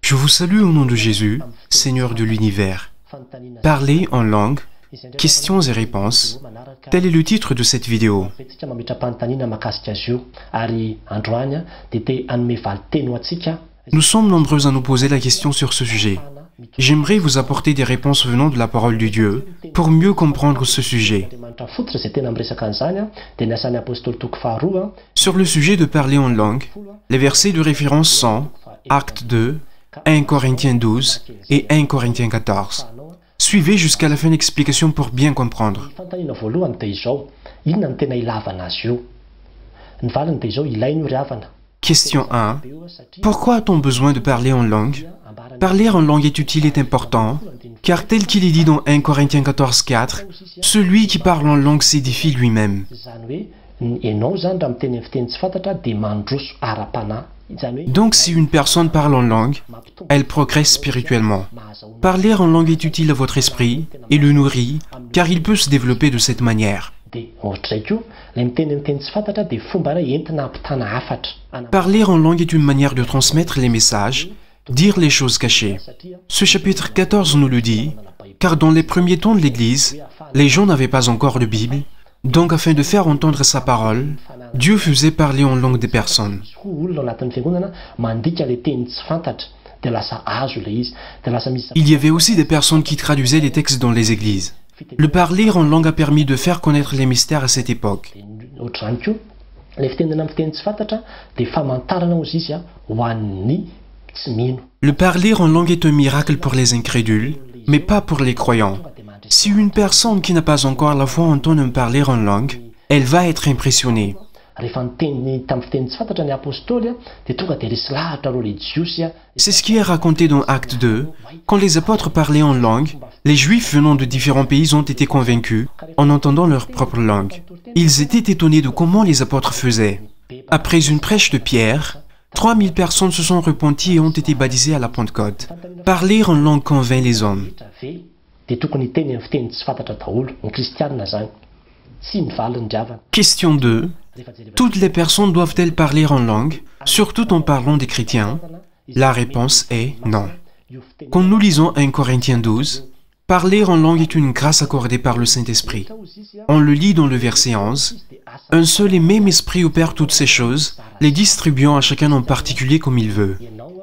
Je vous salue au nom de Jésus, Seigneur de l'univers. Parler en langue, questions et réponses. Tel est le titre de cette vidéo. Nous sommes nombreux à nous poser la question sur ce sujet. J'aimerais vous apporter des réponses venant de la parole de Dieu pour mieux comprendre ce sujet. Sur le sujet de parler en langue, les versets de référence sont Actes 2, 1 Corinthiens 12 et 1 Corinthiens 14. Suivez jusqu'à la fin l'explication pour bien comprendre. Question 1. Pourquoi a-t-on besoin de parler en langue? Parler en langue est utile et important, car tel qu'il est dit dans 1 Corinthiens 14, 4, celui qui parle en langue s'édifie lui-même. Donc si une personne parle en langue, elle progresse spirituellement. Parler en langue est utile à votre esprit et le nourrit, car il peut se développer de cette manière. Parler en langue est une manière de transmettre les messages, dire les choses cachées. Ce chapitre 14 nous le dit, car dans les premiers temps de l'Église, les gens n'avaient pas encore de Bible, donc afin de faire entendre sa parole, Dieu faisait parler en langue des personnes. Il y avait aussi des personnes qui traduisaient les textes dans les églises. Le parler en langue a permis de faire connaître les mystères à cette époque. Le parler en langue est un miracle pour les incrédules, mais pas pour les croyants. Si une personne qui n'a pas encore la foi entend un parler en langue, elle va être impressionnée. C'est ce qui est raconté dans Acte 2. Quand les apôtres parlaient en langue, les Juifs venant de différents pays ont été convaincus en entendant leur propre langue. Ils étaient étonnés de comment les apôtres faisaient. Après une prêche de Pierre, 3000 personnes se sont repenties et ont été baptisées à la Pentecôte. Parler en langue convainc les hommes. Question 2. Toutes les personnes doivent-elles parler en langue, surtout en parlant des chrétiens? La réponse est non. Quand nous lisons 1 Corinthiens 12, parler en langue est une grâce accordée par le Saint-Esprit. On le lit dans le verset 11. Un seul et même esprit opère toutes ces choses, les distribuant à chacun en particulier comme il veut.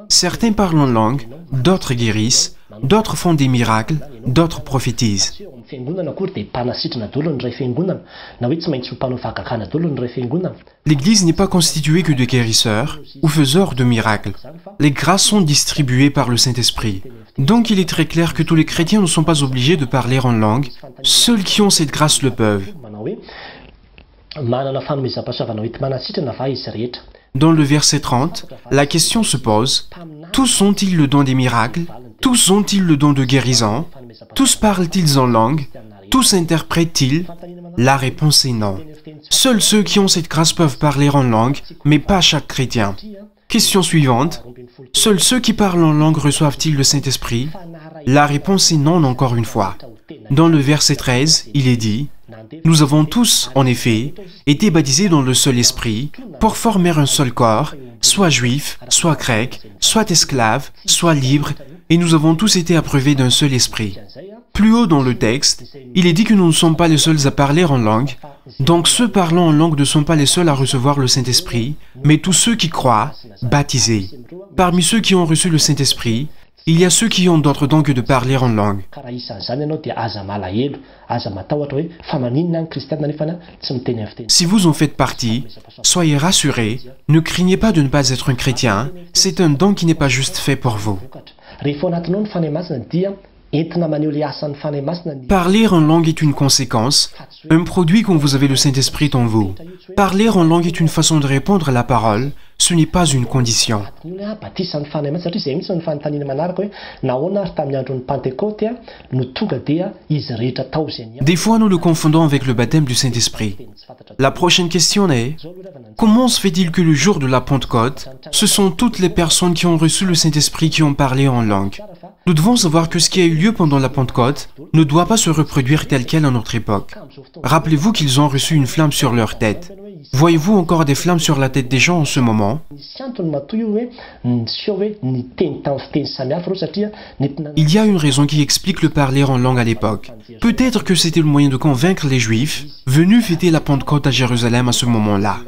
Certains parlent en langue, d'autres guérissent, d'autres font des miracles, d'autres prophétisent. L'Église n'est pas constituée que de guérisseurs ou faiseurs de miracles. Les grâces sont distribuées par le Saint-Esprit. Donc il est très clair que tous les chrétiens ne sont pas obligés de parler en langue. Seuls qui ont cette grâce le peuvent. Dans le verset 30, la question se pose, tous ont-ils le don des miracles? Tous ont-ils le don de guérison? Tous parlent-ils en langue? Tous interprètent-ils? La réponse est non. Seuls ceux qui ont cette grâce peuvent parler en langue, mais pas chaque chrétien. Question suivante. Seuls ceux qui parlent en langue reçoivent-ils le Saint-Esprit? La réponse est non encore une fois. Dans le verset 13, il est dit, « Nous avons tous, en effet, été baptisés dans le seul esprit pour former un seul corps, soit juifs, soit grecs, soit esclaves, soit libres, et nous avons tous été approuvés d'un seul esprit. » Plus haut dans le texte, il est dit que nous ne sommes pas les seuls à parler en langue, donc ceux parlant en langue ne sont pas les seuls à recevoir le Saint-Esprit, mais tous ceux qui croient, baptisés. Parmi ceux qui ont reçu le Saint-Esprit, il y a ceux qui ont d'autres dons que de parler en langue. Si vous en faites partie, soyez rassurés, ne craignez pas de ne pas être un chrétien, c'est un don qui n'est pas juste fait pour vous. Parler en langue est une conséquence, un produit quand vous avez le Saint-Esprit en vous. Parler en langue est une façon de répondre à la parole, ce n'est pas une condition. Des fois, nous le confondons avec le baptême du Saint-Esprit. La prochaine question est, comment se fait-il que le jour de la Pentecôte, ce sont toutes les personnes qui ont reçu le Saint-Esprit qui ont parlé en langue? Nous devons savoir que ce qui a eu lieu pendant la Pentecôte ne doit pas se reproduire tel quel à notre époque. Rappelez-vous qu'ils ont reçu une flamme sur leur tête. Voyez-vous encore des flammes sur la tête des gens en ce moment? Il y a une raison qui explique le parler en langue à l'époque. Peut-être que c'était le moyen de convaincre les Juifs venus fêter la Pentecôte à Jérusalem à ce moment-là.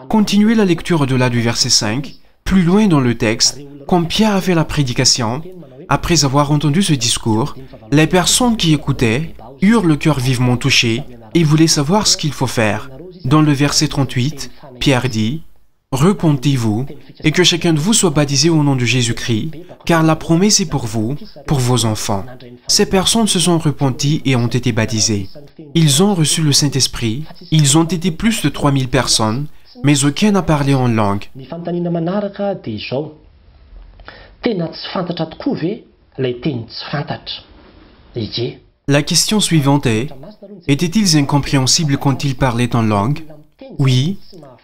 Continuez la lecture au-delà du verset 5. Plus loin dans le texte, quand Pierre a fait la prédication, après avoir entendu ce discours, les personnes qui écoutaient eurent le cœur vivement touché et voulaient savoir ce qu'il faut faire. Dans le verset 38, Pierre dit « Repentez-vous et que chacun de vous soit baptisé au nom de Jésus-Christ, car la promesse est pour vous, pour vos enfants. » Ces personnes se sont repenties et ont été baptisées. Ils ont reçu le Saint-Esprit, ils ont été plus de 3000 personnes, mais aucun n'a parlé en langue. La question suivante est, étaient-ils incompréhensibles quand ils parlaient en langue? Oui,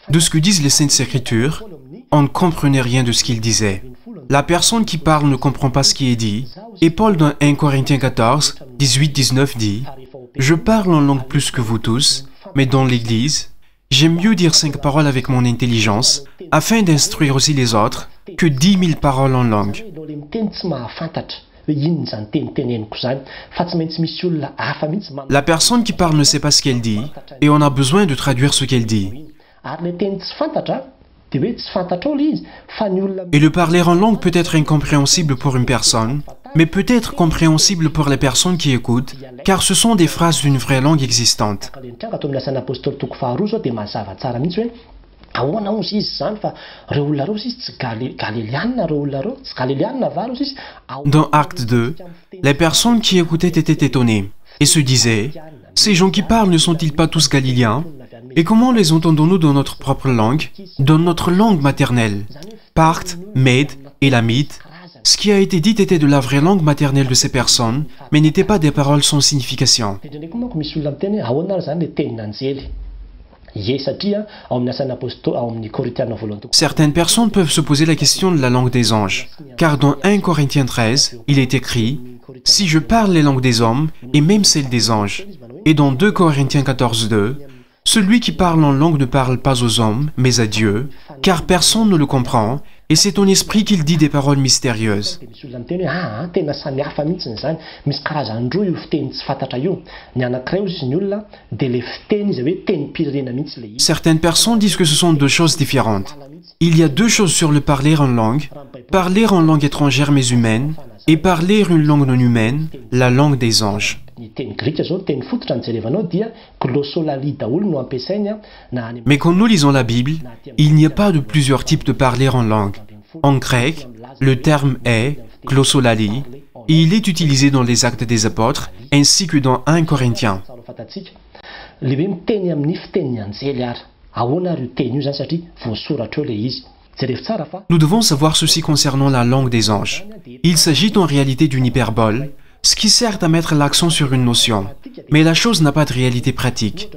de ce que disent les Saintes Écritures, on ne comprenait rien de ce qu'ils disaient. La personne qui parle ne comprend pas ce qui est dit, et Paul dans 1 Corinthiens 14, 18-19 dit, « Je parle en langue plus que vous tous, mais dans l'Église, j'aime mieux dire 5 paroles avec mon intelligence, afin d'instruire aussi les autres, que 10 000 paroles en langue. » La personne qui parle ne sait pas ce qu'elle dit, et on a besoin de traduire ce qu'elle dit. Et le parler en langue peut être incompréhensible pour une personne, mais peut être compréhensible pour les personnes qui écoutent, car ce sont des phrases d'une vraie langue existante. Dans Acte 2, les personnes qui écoutaient étaient étonnées et se disaient « Ces gens qui parlent ne sont-ils pas tous galiléens? Et comment les entendons-nous dans notre propre langue, dans notre langue maternelle ?» Parthes, Mèdes, Élamites. Ce qui a été dit était de la vraie langue maternelle de ces personnes, mais n'était pas des paroles sans signification. Certaines personnes peuvent se poser la question de la langue des anges, car dans 1 Corinthiens 13, il est écrit « Si je parle les langues des hommes, et même celles des anges », et dans 2 Corinthiens 14, 2, « Celui qui parle en langue ne parle pas aux hommes, mais à Dieu, car personne ne le comprend, et c'est ton esprit qu'il dit des paroles mystérieuses. » Certaines personnes disent que ce sont deux choses différentes. Il y a deux choses sur le parler en langue étrangère mais humaine, et parler une langue non humaine, la langue des anges. Mais quand nous lisons la Bible, il n'y a pas de plusieurs types de parler en langue. En grec, le terme est glossolali, et il est utilisé dans les Actes des Apôtres, ainsi que dans 1 Corinthiens. Nous devons savoir ceci concernant la langue des anges. Il s'agit en réalité d'une hyperbole, ce qui sert à mettre l'accent sur une notion. Mais la chose n'a pas de réalité pratique.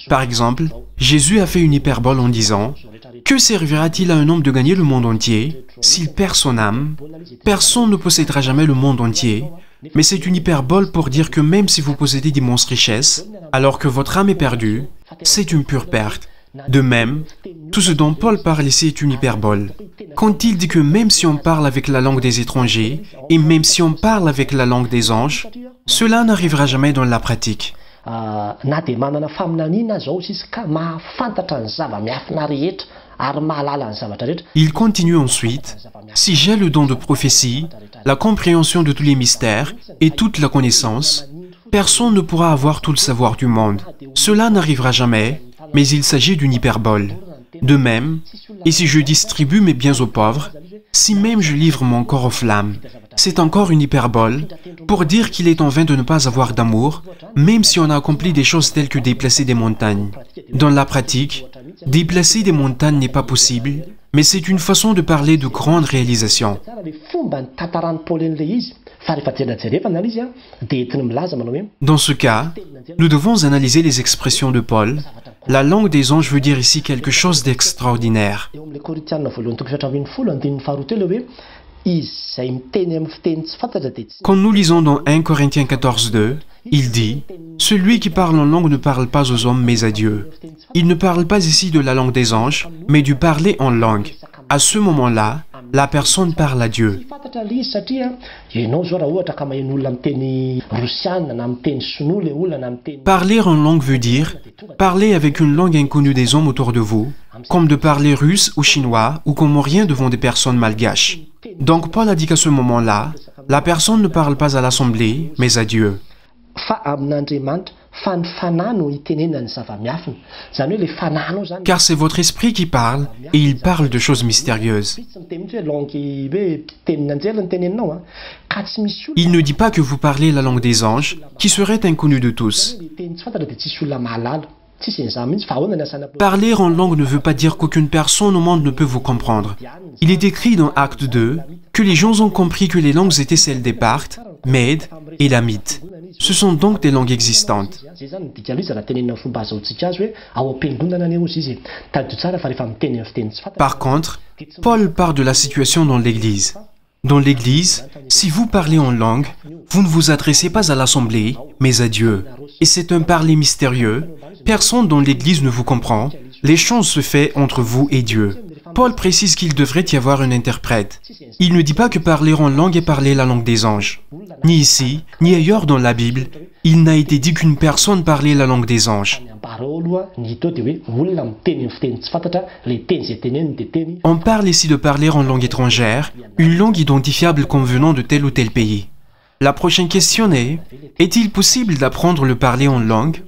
Par exemple, Jésus a fait une hyperbole en disant « Que servira-t-il à un homme de gagner le monde entier s'il perd son âme? Personne ne possédera jamais le monde entier. » Mais c'est une hyperbole pour dire que même si vous possédez d'immenses richesses, alors que votre âme est perdue, c'est une pure perte. De même, tout ce dont Paul parle ici est une hyperbole. Quand il dit que même si on parle avec la langue des étrangers, et même si on parle avec la langue des anges, cela n'arrivera jamais dans la pratique. Il continue ensuite, « Si j'ai le don de prophétie, la compréhension de tous les mystères et toute la connaissance, personne ne pourra avoir tout le savoir du monde. Cela n'arrivera jamais, mais il s'agit d'une hyperbole. De même, et si je distribue mes biens aux pauvres, si même je livre mon corps aux flammes, c'est encore une hyperbole pour dire qu'il est en vain de ne pas avoir d'amour, même si on a accompli des choses telles que déplacer des montagnes. Dans la pratique, déplacer des montagnes n'est pas possible, mais c'est une façon de parler de grandes réalisations. Dans ce cas, nous devons analyser les expressions de Paul. La langue des anges veut dire ici quelque chose d'extraordinaire. Quand nous lisons dans 1 Corinthiens 14:2, il dit « Celui qui parle en langue ne parle pas aux hommes mais à Dieu ». Il ne parle pas ici de la langue des anges, mais du parler en langue. À ce moment-là, la personne parle à Dieu. Parler en langue veut dire parler avec une langue inconnue des hommes autour de vous, comme de parler russe ou chinois ou comorien devant des personnes malgaches. Donc Paul a dit qu'à ce moment-là, la personne ne parle pas à l'assemblée, mais à Dieu. Car c'est votre esprit qui parle, et il parle de choses mystérieuses. Il ne dit pas que vous parlez la langue des anges, qui serait inconnue de tous. Parler en langue ne veut pas dire qu'aucune personne au monde ne peut vous comprendre. Il est écrit dans Acte 2 que les gens ont compris que les langues étaient celles des Parthes, Mèdes et Lamites. Ce sont donc des langues existantes. Par contre, Paul parle de la situation dans l'Église. Dans l'Église, si vous parlez en langue, vous ne vous adressez pas à l'assemblée, mais à Dieu. Et c'est un parler mystérieux. Personne dans l'Église ne vous comprend. L'échange se fait entre vous et Dieu. Paul précise qu'il devrait y avoir un interprète. Il ne dit pas que parler en langue est parler la langue des anges. Ni ici, ni ailleurs dans la Bible, il n'a été dit qu'une personne parlait la langue des anges. On parle ici de parler en langue étrangère, une langue identifiable comme venant de tel ou tel pays. La prochaine question est-il possible d'apprendre le parler en langue?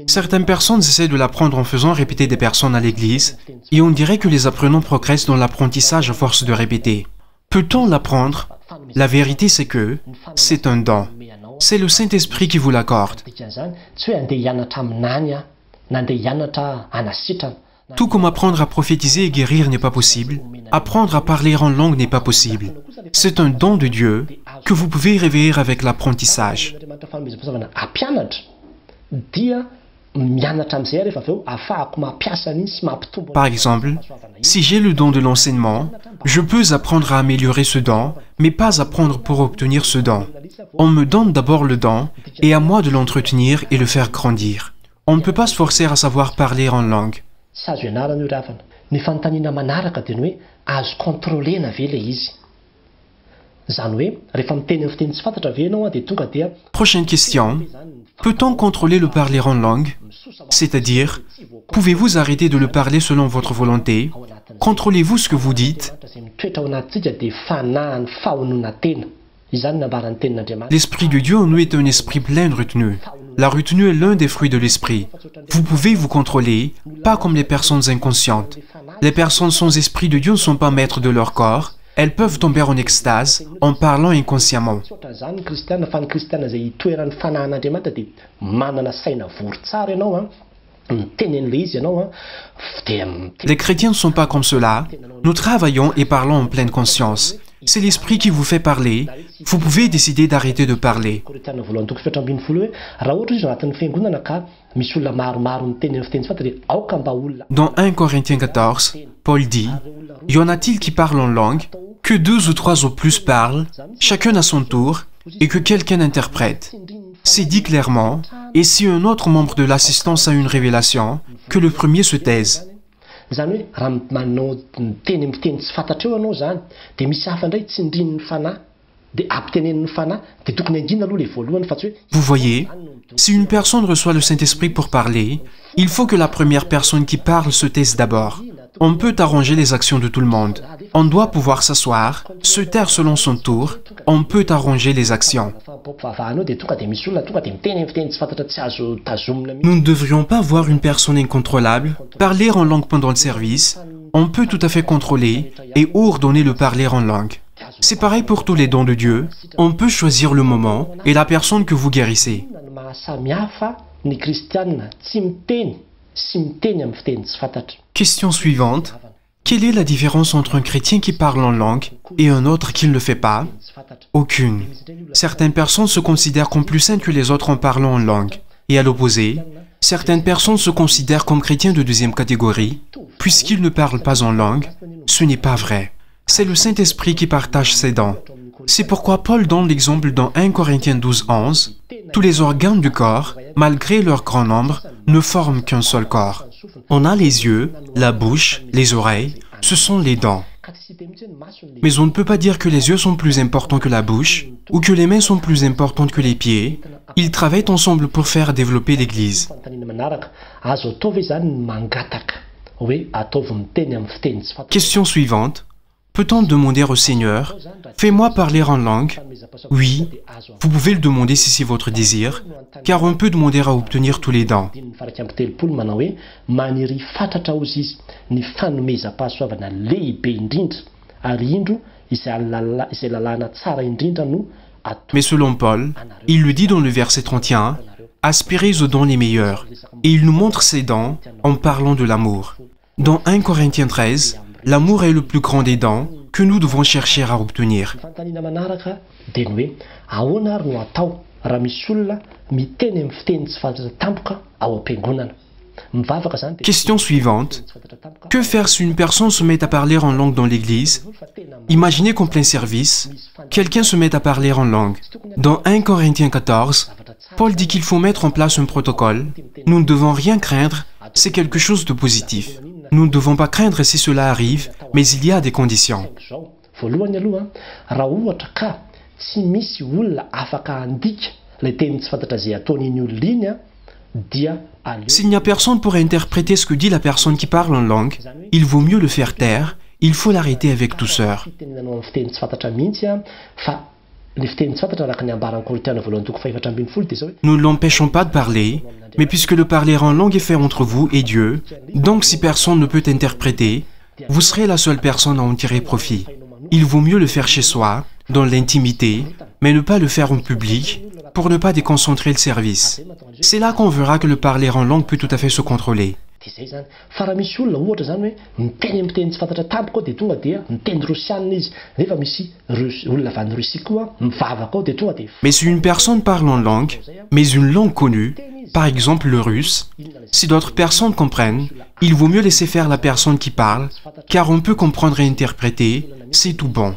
Certaines personnes essaient de l'apprendre en faisant répéter des personnes à l'église, et on dirait que les apprenants progressent dans l'apprentissage à force de répéter. Peut-on l'apprendre? La vérité c'est que c'est un don. C'est le Saint-Esprit qui vous l'accorde. Tout comme apprendre à prophétiser et guérir n'est pas possible, apprendre à parler en langue n'est pas possible. C'est un don de Dieu que vous pouvez réveiller avec l'apprentissage. Par exemple, si j'ai le don de l'enseignement, je peux apprendre à améliorer ce don, mais pas apprendre pour obtenir ce don. On me donne d'abord le don, et à moi de l'entretenir et le faire grandir. On ne peut pas se forcer à savoir parler en langue. Prochaine question. Peut-on contrôler le parler en langue? C'est-à-dire, pouvez-vous arrêter de le parler selon votre volonté? Contrôlez-vous ce que vous dites? L'Esprit de Dieu en nous est un esprit plein de retenue. La retenue est l'un des fruits de l'Esprit. Vous pouvez vous contrôler, pas comme les personnes inconscientes. Les personnes sans Esprit de Dieu ne sont pas maîtres de leur corps. Elles peuvent tomber en extase en parlant inconsciemment. Les chrétiens ne sont pas comme cela. Nous travaillons et parlons en pleine conscience. C'est l'Esprit qui vous fait parler. Vous pouvez décider d'arrêter de parler. Dans 1 Corinthiens 14, Paul dit « Y en a-t-il qui parlent en langue, que 2 ou 3 au plus parlent, chacun à son tour, et que quelqu'un interprète ?» C'est dit clairement, et si un autre membre de l'assistance a une révélation, que le premier se taise. Vous voyez, si une personne reçoit le Saint-Esprit pour parler, il faut que la première personne qui parle se taise d'abord. On peut arranger les actions de tout le monde. On doit pouvoir s'asseoir, se taire selon son tour. On peut arranger les actions. Nous ne devrions pas voir une personne incontrôlable parler en langue pendant le service. On peut tout à fait contrôler et ordonner le parler en langue. C'est pareil pour tous les dons de Dieu. On peut choisir le moment et la personne que vous guérissez. Question suivante. Quelle est la différence entre un chrétien qui parle en langue et un autre qui ne le fait pas? Aucune. Certaines personnes se considèrent comme plus saintes que les autres en parlant en langue. Et à l'opposé, certaines personnes se considèrent comme chrétiens de deuxième catégorie, puisqu'ils ne parlent pas en langue. Ce n'est pas vrai. C'est le Saint-Esprit qui partage ses dons. C'est pourquoi Paul donne l'exemple dans 1 Corinthiens 12, 11. Tous les organes du corps, malgré leur grand nombre, ne forment qu'un seul corps. On a les yeux, la bouche, les oreilles, ce sont les dents. Mais on ne peut pas dire que les yeux sont plus importants que la bouche, ou que les mains sont plus importantes que les pieds. Ils travaillent ensemble pour faire développer l'Église. Question suivante. Peut-on demander au Seigneur, « Fais-moi parler en langue ?» Oui, vous pouvez le demander si c'est votre désir, car on peut demander à obtenir tous les dons. Mais selon Paul, il le dit dans le verset 31, « Aspirez aux dons les meilleurs », et il nous montre ces dons en parlant de l'amour. Dans 1 Corinthiens 13, l'amour est le plus grand des dons que nous devons chercher à obtenir. Question suivante. Que faire si une personne se met à parler en langue dans l'église? Imaginez qu'en plein service, quelqu'un se met à parler en langue. Dans 1 Corinthiens 14, Paul dit qu'il faut mettre en place un protocole. Nous ne devons rien craindre, c'est quelque chose de positif. Nous ne devons pas craindre si cela arrive, mais il y a des conditions. S'il n'y a personne pour interpréter ce que dit la personne qui parle en langue, il vaut mieux le faire taire, il faut l'arrêter avec douceur. Nous ne l'empêchons pas de parler, mais puisque le parler en langue est fait entre vous et Dieu, donc si personne ne peut interpréter, vous serez la seule personne à en tirer profit. Il vaut mieux le faire chez soi, dans l'intimité, mais ne pas le faire en public, pour ne pas déconcentrer le service. C'est là qu'on verra que le parler en langue peut tout à fait se contrôler. Mais si une personne parle en langue, mais une langue connue, par exemple le russe, si d'autres personnes comprennent, il vaut mieux laisser faire la personne qui parle, car on peut comprendre et interpréter, c'est tout bon.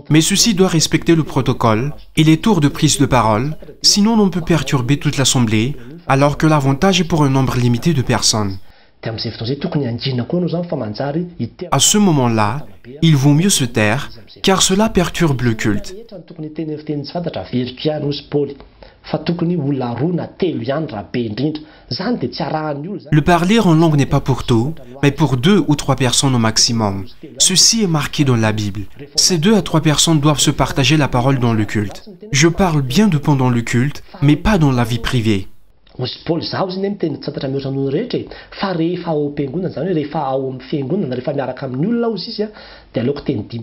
Mais ceci doit respecter le protocole et les tours de prise de parole, sinon on peut perturber toute l'assemblée, alors que l'avantage est pour un nombre limité de personnes. À ce moment-là, il vaut mieux se taire, car cela perturbe le culte. Le parler en langue n'est pas pour tout, mais pour 2 ou 3 personnes au maximum. Ceci est marqué dans la Bible. Ces 2 à 3 personnes doivent se partager la parole dans le culte. Je parle bien de pendant le culte, mais pas dans la vie privée.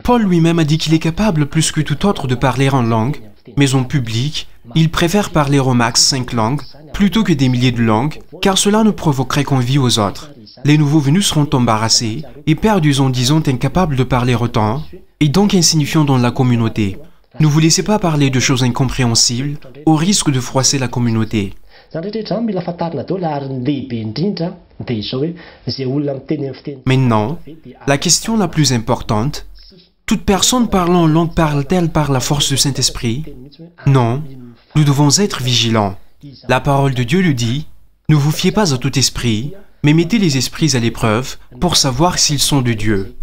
Paul lui-même a dit qu'il est capable plus que tout autre de parler en langue, mais en public, il préfère parler au max 5 langues plutôt que des milliers de langues, car cela ne provoquerait qu'envie aux autres. Les nouveaux venus seront embarrassés et perdus en disant incapables de parler autant, et donc insignifiants dans la communauté. Ne vous laissez pas parler de choses incompréhensibles, au risque de froisser la communauté. Maintenant, la question la plus importante, toute personne parlant en langue parle-t-elle par la force du Saint-Esprit? Non, nous devons être vigilants. La parole de Dieu le dit, ne vous fiez pas à tout esprit, mais mettez les esprits à l'épreuve pour savoir s'ils sont de Dieu.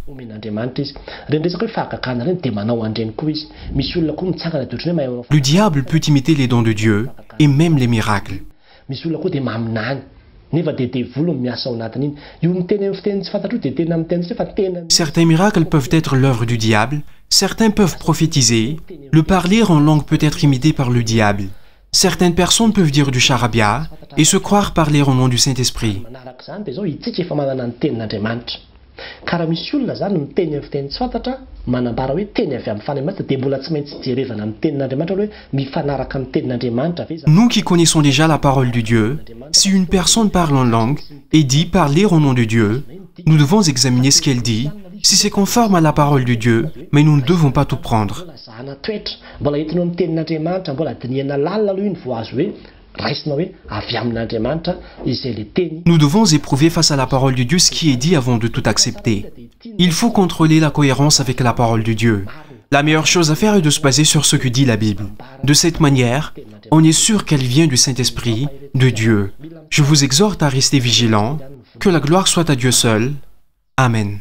Le diable peut imiter les dons de Dieu et même les miracles. Certains miracles peuvent être l'œuvre du diable, certains peuvent prophétiser, le parler en langue peut être imité par le diable. Certaines personnes peuvent dire du charabia et se croire parler au nom du Saint-Esprit. Karaha misy olona zany miteny amin'ny fiteny tsy fantatra, manambara hoe teny avy amin'ny fanamanitra dia mbola tsy maintsy jerevana amin'ny tenin'Andriamanitra hoe mifanaraka amin'ny tenin'Andriamanitra ve. Nous qui connaissons déjà la parole de Dieu, si une personne parle en langue et dit parler au nom de Dieu, nous devons examiner ce qu'elle dit, si c'est conforme à la parole de Dieu, mais nous ne devons pas tout prendre. Mbola entinao amin'ny tenin'Andriamanitra, mbola dinihana lalina aloha iny vao azo hoe raisina hoe avy amin'Andriamanitra izay le teny. Nous devons éprouver face à la parole de Dieu ce qui est dit avant de tout accepter. Il faut contrôler la cohérence avec la parole de Dieu. La meilleure chose à faire est de se baser sur ce que dit la Bible. De cette manière, on est sûr qu'elle vient du Saint-Esprit, de Dieu. Je vous exhorte à rester vigilants. Que la gloire soit à Dieu seul. Amen.